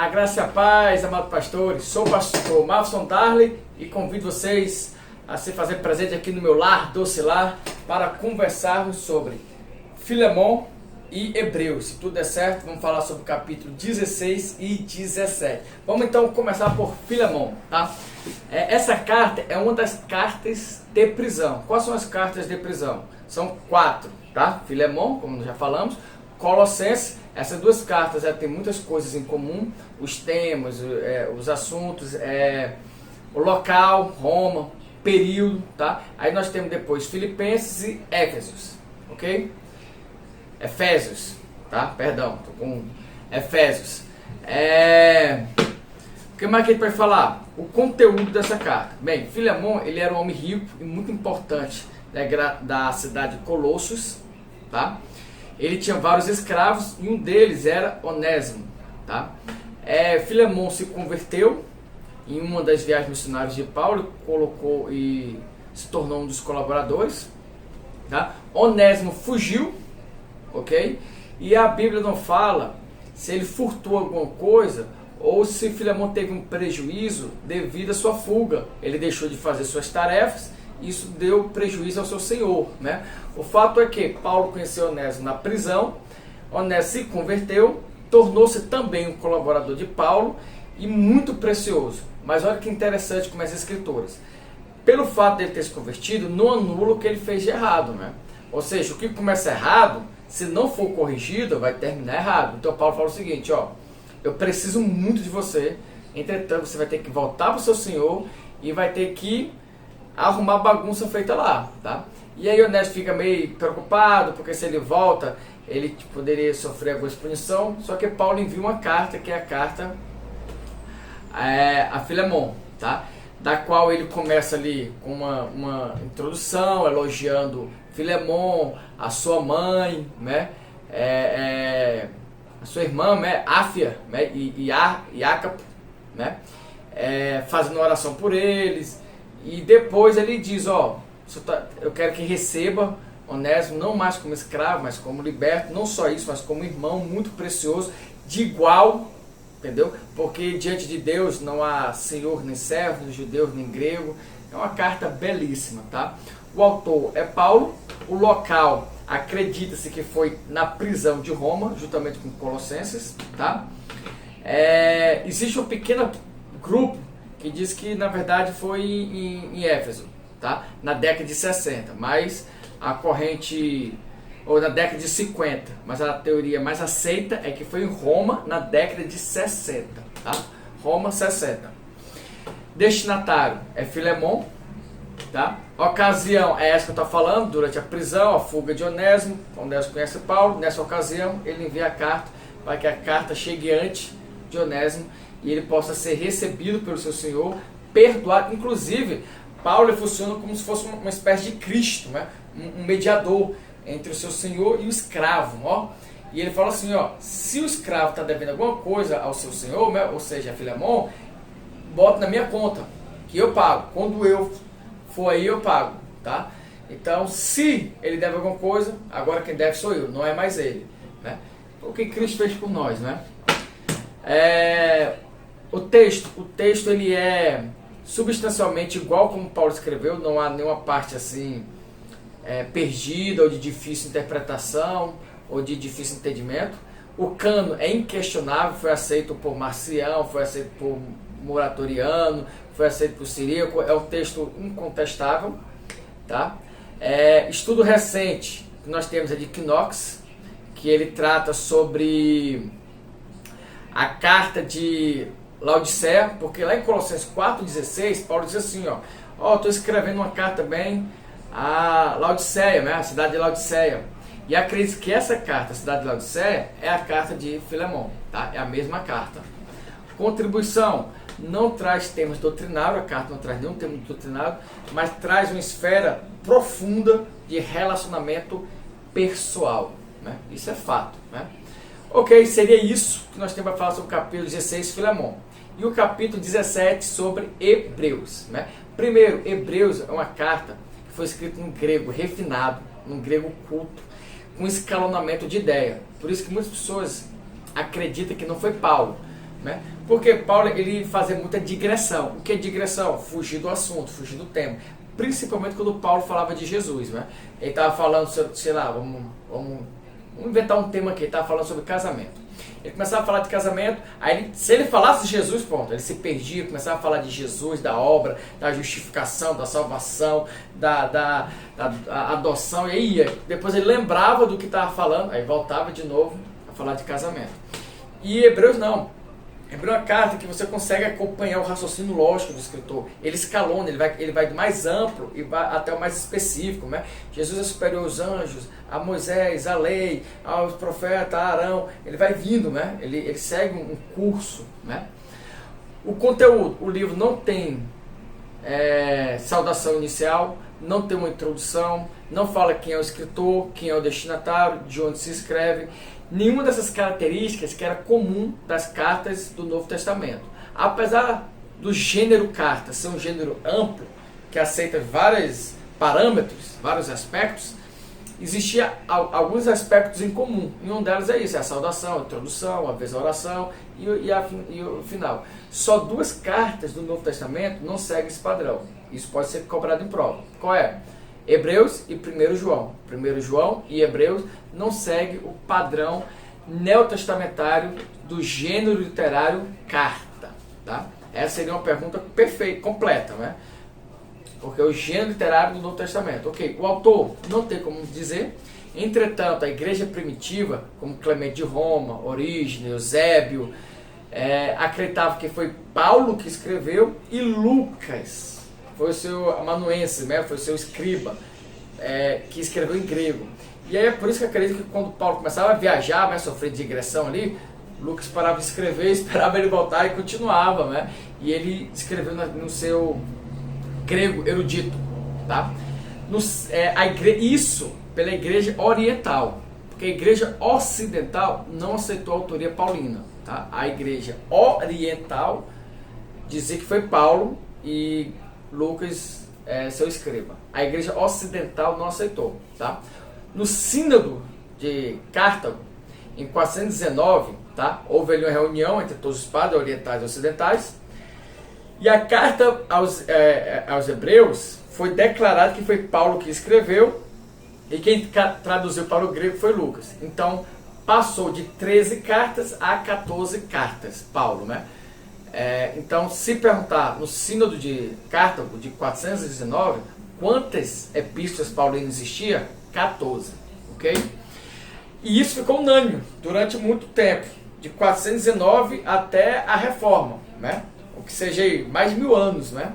A graça e a paz, amados pastores. Sou o pastor Marlon Darley e convido vocês a se fazer presente aqui no meu lar, doce lar, para conversarmos sobre Filemon e Hebreus. Se tudo der certo, vamos falar sobre o capítulo 16 e 17. Vamos então começar por Filemon, tá? Essa carta é uma das cartas de prisão. Quais são as cartas de prisão? São 4, tá? Filemon, como já falamos, Colossenses. Essas duas cartas têm muitas coisas em comum, os temas, os assuntos, o local, Roma, período, tá? Aí nós temos depois Filipenses e Éfesos, ok? Efésios, tá? Perdão, tô com Efésios. O que mais que a gente vai falar? O conteúdo dessa carta. Bem, Filemon, ele era um homem rico e muito importante, né, da cidade de Colossos, tá? Ele tinha vários escravos e um deles era Onésimo, tá? Filemon se converteu em uma das viagens missionárias de Paulo, colocou e se tornou um dos colaboradores, tá? Onésimo fugiu, ok? E a Bíblia não fala se ele furtou alguma coisa ou se Filemon teve um prejuízo devido à sua fuga. Ele deixou de fazer suas tarefas. Isso deu prejuízo ao seu senhor, né? O fato é que Paulo conheceu Onésimo na prisão, Onésimo se converteu, tornou-se também um colaborador de Paulo e muito precioso. Mas olha que interessante como as escrituras, pelo fato de ele ter se convertido, não anula o que ele fez de errado, né? Ou seja, o que começa errado, se não for corrigido, vai terminar errado. Então Paulo fala o seguinte, ó, eu preciso muito de você, entretanto você vai ter que voltar para o seu senhor e vai ter que arrumar a bagunça feita lá, tá? E aí Onésimo fica meio preocupado, porque se ele volta, ele poderia sofrer alguma punição. Só que Paulo envia uma carta, que é a carta a Filemon, tá? Da qual ele começa ali com uma introdução, elogiando Filemon, a sua mãe, né? A sua irmã, né? Áfia, né? E Iacapo, né? Fazendo oração por eles. E depois ele diz, ó, eu quero que receba Onésimo não mais como escravo, mas como liberto, não só isso, mas como irmão muito precioso, de igual, entendeu? Porque diante de Deus não há senhor nem servo, nem judeu nem grego. É uma carta belíssima, tá? O autor é Paulo, o local acredita-se que foi na prisão de Roma, juntamente com Colossenses, tá? Existe um pequeno grupo que diz que na verdade foi em Éfeso, tá? Na década de 60, mas a corrente, ou na década de 50, mas a teoria mais aceita é que foi em Roma na década de 60, tá? Roma 60. Destinatário é Filemon, tá? A ocasião é essa que eu estou falando, durante a prisão, a fuga de Onésimo. Onésimo conhece Paulo, nessa ocasião ele envia a carta para que a carta chegue antes de Onésimo e ele possa ser recebido pelo seu senhor, perdoado. Inclusive, Paulo funciona como se fosse uma espécie de Cristo, né? Um mediador entre o seu senhor e o escravo, ó. E ele fala assim, ó, se o escravo está devendo alguma coisa ao seu senhor, né? Ou seja, a Filemon, bota na minha conta, que eu pago. Quando eu for aí, eu pago, tá? Então, se ele deve alguma coisa, agora quem deve sou eu, não é mais ele, né? O que Cristo fez por nós, né? O texto ele é substancialmente igual como Paulo escreveu, não há nenhuma parte assim perdida ou de difícil interpretação ou de difícil entendimento. O cano é inquestionável, foi aceito por Marcião, foi aceito por Muratoriano, foi aceito por Ciríaco, é um texto incontestável, tá? Estudo recente que nós temos é de Knox, que ele trata sobre a carta de Laodiceia, porque lá em Colossenses 4,16, Paulo diz assim, ó, estou escrevendo uma carta bem a Laodiceia, né, a cidade de Laodiceia, e acredito que essa carta, a cidade de Laodiceia, é a carta de Filemon, tá? É a mesma carta. Contribuição, não traz temas doutrinários, a carta não traz nenhum tema doutrinário, mas traz uma esfera profunda de relacionamento pessoal, né? Isso é fato, né? Ok, seria isso que nós temos para falar sobre o capítulo 16, Filemon. E o capítulo 17 sobre Hebreus, né? Primeiro, Hebreus é uma carta que foi escrita em grego refinado, num grego culto, com escalonamento de ideia. Por isso que muitas pessoas acreditam que não foi Paulo, né? Porque Paulo ele fazia muita digressão. O que é digressão? Fugir do assunto, fugir do tema. Principalmente quando Paulo falava de Jesus, né? Ele estava falando sobre, sei lá, vamos inventar um tema aqui, ele estava falando sobre casamento. Ele começava a falar de casamento, aí se ele falasse de Jesus, pronto, ele se perdia, começava a falar de Jesus, da obra, da justificação, da salvação, da adoção, e aí ia. Depois ele lembrava do que estava falando, aí voltava de novo a falar de casamento. E Hebreus não. Hebreu é uma carta que você consegue acompanhar o raciocínio lógico do escritor. Ele escalona, ele vai do mais amplo e vai até o mais específico, né? Jesus é superior aos anjos, a Moisés, a lei, aos profetas, a Arão. Ele vai vindo, né? Ele segue um curso, né? O conteúdo, o livro não tem saudação inicial, não tem uma introdução, não fala quem é o escritor, quem é o destinatário, de onde se escreve. Nenhuma dessas características que era comum das cartas do Novo Testamento. Apesar do gênero carta ser um gênero amplo, que aceita vários parâmetros, vários aspectos, existia alguns aspectos em comum. E um deles é isso, é a saudação, a introdução, a vez a oração e o final. Só 2 cartas do Novo Testamento não seguem esse padrão. Isso pode ser cobrado em prova. Qual é? Hebreus e 1 João. 1 João e Hebreus não seguem o padrão neotestamentário do gênero literário carta. Tá? Essa seria uma pergunta perfeita, completa, né? Porque é o gênero literário do Novo Testamento. Ok, o autor não tem como dizer. Entretanto, a igreja primitiva, como Clemente de Roma, Orígenes, Eusébio, acreditava que foi Paulo que escreveu e Lucas foi o seu amanuense, né? Foi o seu escriba, que escreveu em grego. E aí é por isso que eu acredito que quando Paulo começava a viajar, né, sofrer digressão ali, Lucas parava de escrever, esperava ele voltar e continuava, né? E ele escreveu no seu grego erudito, tá? Isso pela igreja oriental, porque a igreja ocidental não aceitou a autoria paulina, tá? A igreja oriental dizia que foi Paulo e Lucas seu escriba. A igreja ocidental não aceitou, tá? No sínodo de Cartago, em 419, tá? Houve ali uma reunião entre todos os padres orientais e ocidentais, e a carta aos hebreus foi declarado que foi Paulo que escreveu, e quem traduziu para o grego foi Lucas. Então passou de 13 cartas a 14 cartas, Paulo, né? Então, se perguntar no sínodo de Cartago, de 419, quantas epístolas paulinas existia? 14, ok? E isso ficou unânime durante muito tempo, de 419 até a Reforma, né? O que seja aí, mais de 1000 anos, né?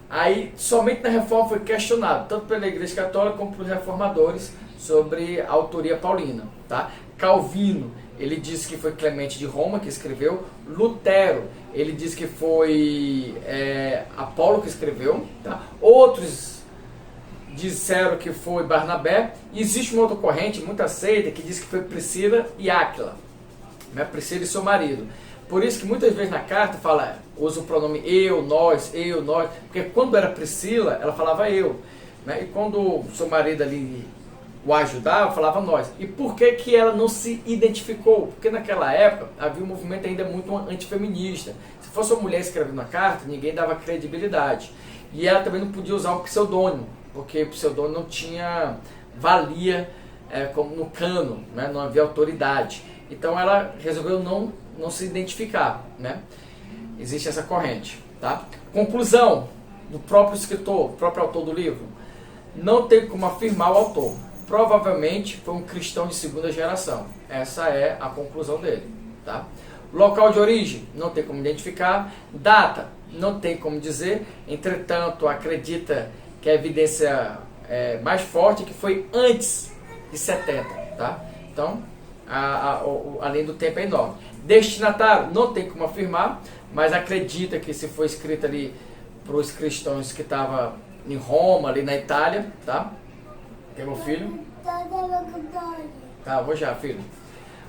Aí, somente na Reforma foi questionado, tanto pela Igreja Católica como pelos reformadores, sobre a autoria paulina, tá? Calvino, ele disse que foi Clemente de Roma que escreveu. Lutero, ele disse que foi Apolo que escreveu, tá? Outros disseram que foi Barnabé. E existe uma outra corrente, muito aceita, que diz que foi Priscila e Áquila, né? Priscila e seu marido. Por isso que muitas vezes na carta usa o pronome eu, nós, porque quando era Priscila, ela falava eu, né? E quando o seu marido ali o ajudava, falava nós. E por que ela não se identificou? Porque naquela época havia um movimento ainda muito antifeminista. Se fosse uma mulher escrevendo a carta, ninguém dava credibilidade. E ela também não podia usar um pseudônimo, porque o pseudônimo não tinha valia como no cano, né? Não havia autoridade. Então ela resolveu não se identificar, né? Existe essa corrente, tá? Conclusão do próprio escritor, do próprio autor do livro: não tem como afirmar o autor. Provavelmente foi um cristão de segunda geração. Essa é a conclusão dele, tá? Local de origem, não tem como identificar. Data, não tem como dizer. Entretanto, acredita que a evidência mais forte é que foi antes de 70, tá? Então, além do tempo é enorme. Destinatário, não tem como afirmar, mas acredita que se foi escrito ali para os cristãos que estavam em Roma, ali na Itália, tá? Quer meu filho? Tá, vou já, filho.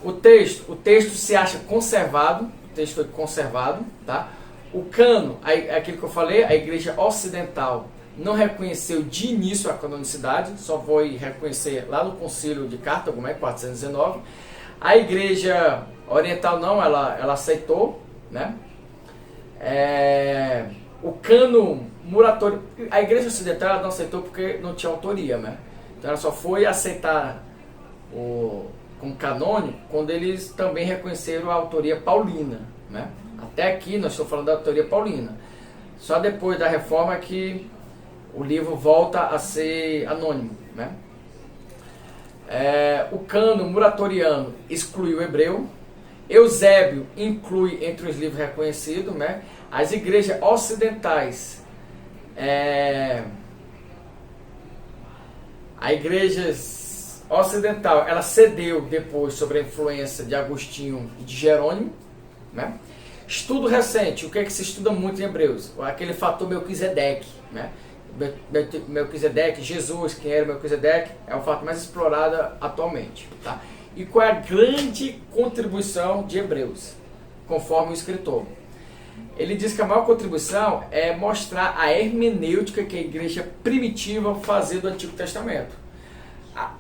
O texto se acha conservado, o texto foi conservado, tá? O cano, aquilo que eu falei, a igreja ocidental não reconheceu de início a canonicidade, só foi reconhecer lá no concílio de Cartago, 419. A igreja A oriental não, ela aceitou, né? O cânon muratório, a igreja ocidental ela não aceitou porque não tinha autoria, né? Então ela só foi aceitar como canônico quando eles também reconheceram a autoria paulina, né? Até aqui nós estamos falando da autoria paulina. Só depois da reforma que o livro volta a ser anônimo, né? O cânon muratoriano exclui o hebreu. Eusébio inclui entre os livros reconhecidos, né? As igrejas ocidentais, a igreja ocidental, ela cedeu depois sobre a influência de Agostinho e de Jerônimo, né? Estudo recente, o que é que se estuda muito em Hebreus? Aquele fator Melquisedeque, né? Melquisedeque, Jesus, quem era Melquisedeque, é o fato mais explorado atualmente, tá? E qual é a grande contribuição de Hebreus, conforme o escritor? Ele diz que a maior contribuição é mostrar a hermenêutica que a igreja primitiva fazia do Antigo Testamento.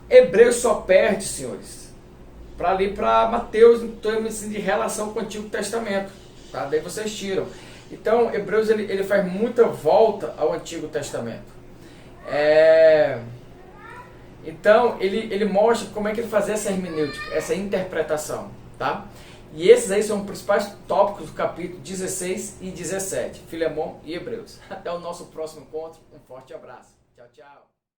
Hebreus só perde, senhores, para ali para Mateus, em termos de relação com o Antigo Testamento, tá? Daí vocês tiram. Então, Hebreus ele faz muita volta ao Antigo Testamento. Então, ele mostra como é que ele fazia essa hermenêutica, essa interpretação, tá? E esses aí são os principais tópicos do capítulo 16 e 17, Filemon e Hebreus. Até o nosso próximo encontro, um forte abraço. Tchau, tchau.